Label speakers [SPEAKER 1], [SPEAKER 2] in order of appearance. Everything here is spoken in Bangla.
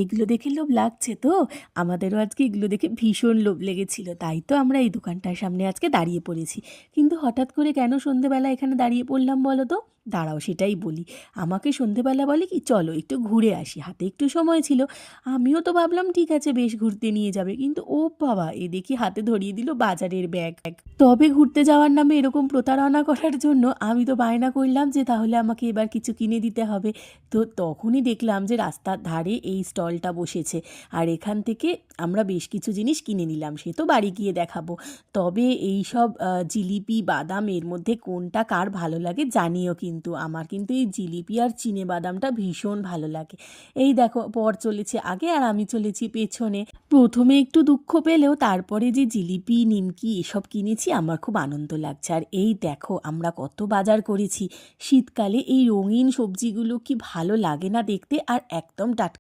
[SPEAKER 1] এগুলো দেখে লোভ লাগছে তো? আমাদেরও আজকে এগুলো দেখে ভীষণ লোভ লেগেছিল, তাই তো আমরা এই দোকানটার সামনে আজকে দাঁড়িয়ে পড়েছি। কিন্তু হঠাৎ করে কেন সন্ধেবেলা এখানে দাঁড়িয়ে পড়লাম বলো তো? দাঁড়াও সেটাই বলি। আমাকে সন্ধেবেলা বলে কি, চলো একটু ঘুরে আসি, হাতে একটু সময় ছিল। আমিও তো ভাবলাম ঠিক আছে বেশ ঘুরতে নিয়ে যাবে, কিন্তু ও বাবা, এ দেখি হাতে ধরিয়ে দিল বাজারের ব্যাগ। তবে ঘুরতে যাওয়ার নামে এরকম প্রতারণা করার জন্য আমি তো বায়না করলাম যে তাহলে আমাকে এবার কিছু কিনে দিতে হবে। তো তখনই দেখলাম যে রাস্তার ধারে এই স্টলটা বসেছে, আর এখান থেকে আমরা বেশ কিছু জিনিস কিনে নিলাম, সে তো বাড়ি গিয়ে দেখাবো। তবে এই সব জিলিপি বাদাম এর মধ্যে কোনটা কার ভালো লাগে জানিও, কিন্তু আমার কিন্তু এই জিলিপি আর চিনে বাদামটা ভীষণ ভালো লাগে। এই দেখো, পর চলেছে আগে আর আমি চলেছি পেছনে। প্রথমে একটু দুঃখ পেলেও তারপরে যে জিলিপি নিমকি এসব কিনেছি আমার খুব আনন্দ লাগছে। আর এই দেখো আমরা কত বাজার করেছি। শীতকালে এই রঙিন সবজিগুলো কি ভালো লাগে না দেখতে, আর একদম টাটকা।